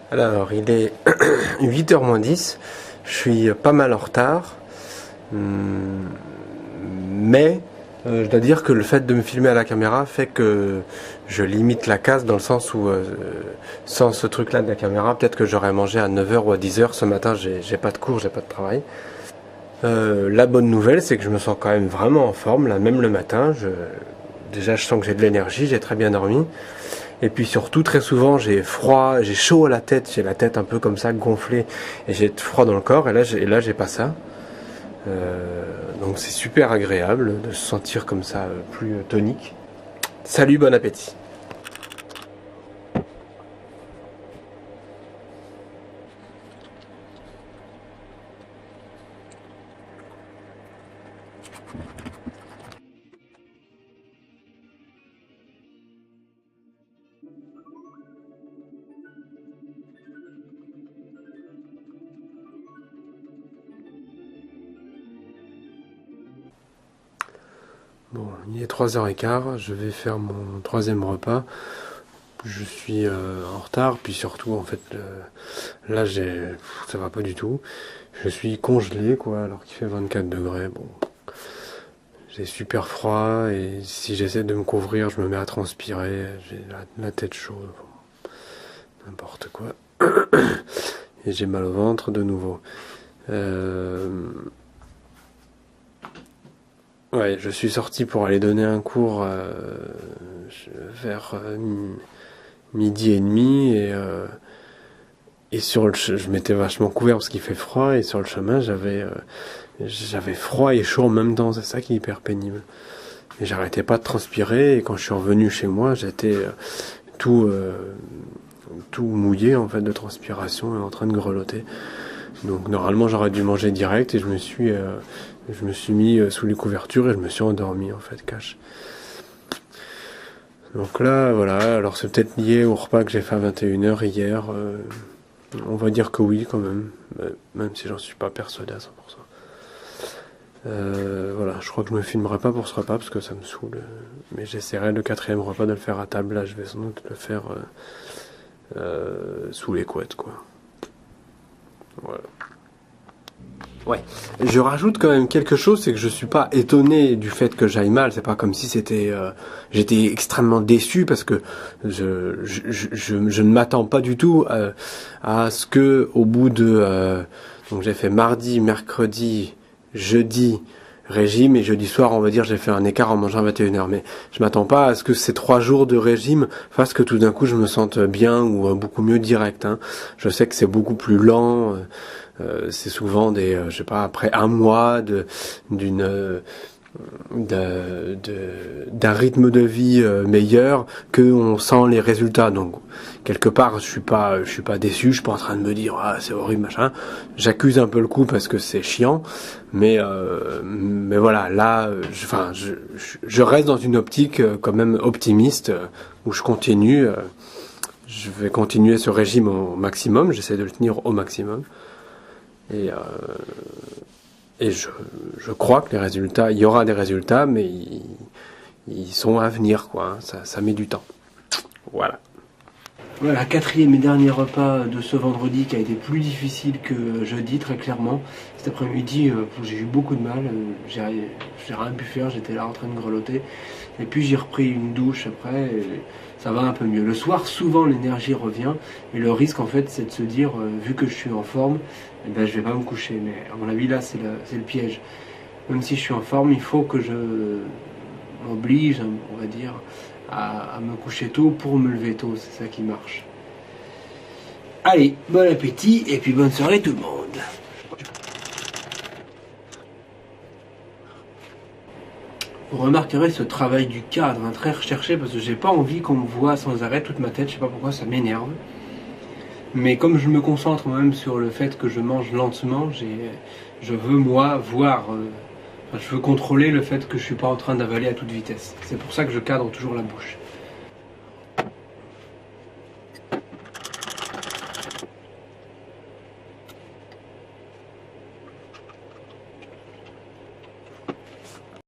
Alors, il est 8h moins 10, je suis pas mal en retard, mais je dois dire que le fait de me filmer à la caméra fait que je limite la casse dans le sens où sans ce truc-là de la caméra, peut-être que j'aurais mangé à 9h ou à 10h. Ce matin, j'ai pas de cours, j'ai pas de travail. La bonne nouvelle, c'est que je me sens quand même vraiment en forme, là, même le matin. Déjà, je sens que j'ai de l'énergie, j'ai très bien dormi. Et puis surtout, très souvent, j'ai froid, j'ai chaud à la tête, j'ai la tête un peu comme ça, gonflée, et j'ai froid dans le corps, et là, j'ai pas ça. Donc c'est super agréable de se sentir comme ça, plus tonique. Salut, bon appétit. Bon, il est 3h15, je vais faire mon troisième repas. Je suis en retard, puis surtout, en fait, là, ça va pas du tout. Je suis congelé, quoi, alors qu'il fait 24 degrés. Bon, j'ai super froid, et si j'essaie de me couvrir, je me mets à transpirer, j'ai la tête chaude, bon, n'importe quoi. Et j'ai mal au ventre de nouveau. Ouais, je suis sorti pour aller donner un cours vers midi et demi et je m'étais vachement couvert parce qu'il fait froid et sur le chemin j'avais froid et chaud en même temps, c'est ça qui est hyper pénible. Et j'arrêtais pas de transpirer et quand je suis revenu chez moi j'étais tout mouillé en fait de transpiration et en train de grelotter. Donc normalement j'aurais dû manger direct et je me suis mis sous les couvertures et je me suis endormi en fait, cash. Donc là, voilà, alors c'est peut-être lié au repas que j'ai fait à 21h hier. On va dire que oui quand même, même si j'en suis pas persuadé à 100%. Voilà, je crois que je me filmerai pas pour ce repas parce que ça me saoule. Mais j'essaierai le quatrième repas de le faire à table. Là, je vais sans doute le faire sous les couettes, quoi. Voilà. Ouais. Je rajoute quand même quelque chose, c'est que je suis pas étonné du fait que j'aille mal. C'est pas comme si j'étais extrêmement déçu parce que je ne m'attends pas du tout à ce que au bout de donc j'ai fait mardi, mercredi, jeudi régime et jeudi soir on va dire j'ai fait un écart en mangeant à 21h, mais je m'attends pas à ce que ces 3 jours de régime fassent que tout d'un coup je me sente bien ou beaucoup mieux direct, hein. Je sais que c'est beaucoup plus lent. C'est souvent je sais pas, après un mois d'un rythme de vie meilleur que on sent les résultats. Donc quelque part je suis pas déçu, je suis pas en train de me dire ah c'est horrible machin. J'accuse un peu le coup parce que c'est chiant, mais voilà, là je reste dans une optique quand même optimiste où je continue. Je vais continuer ce régime au maximum, j'essaie de le tenir au maximum. Et je crois que les résultats, il y aura des résultats, mais ils sont à venir, quoi. Ça met du temps. Voilà. Voilà, quatrième et dernier repas de ce vendredi qui a été plus difficile que jeudi, très clairement. Cet après-midi, j'ai eu beaucoup de mal. J'ai rien pu faire, j'étais là en train de grelotter. Et puis j'ai repris une douche après, et ça va un peu mieux. Le soir, souvent l'énergie revient, et le risque en fait, c'est de se dire, vu que je suis en forme, eh ben, je vais pas me coucher. Mais à mon avis, là, c'est le piège. Même si je suis en forme, il faut que je m'oblige, on va dire, à me coucher tôt pour me lever tôt. C'est ça qui marche. Allez, bon appétit, et puis bonne soirée tout le monde. Vous remarquerez ce travail du cadre, hein, très recherché, parce que j'ai pas envie qu'on me voit sans arrêt toute ma tête, je sais pas pourquoi, ça m'énerve. Mais comme je me concentre moi-même sur le fait que je mange lentement, je veux moi voir, je veux contrôler le fait que je suis pas en train d'avaler à toute vitesse. C'est pour ça que je cadre toujours la bouche.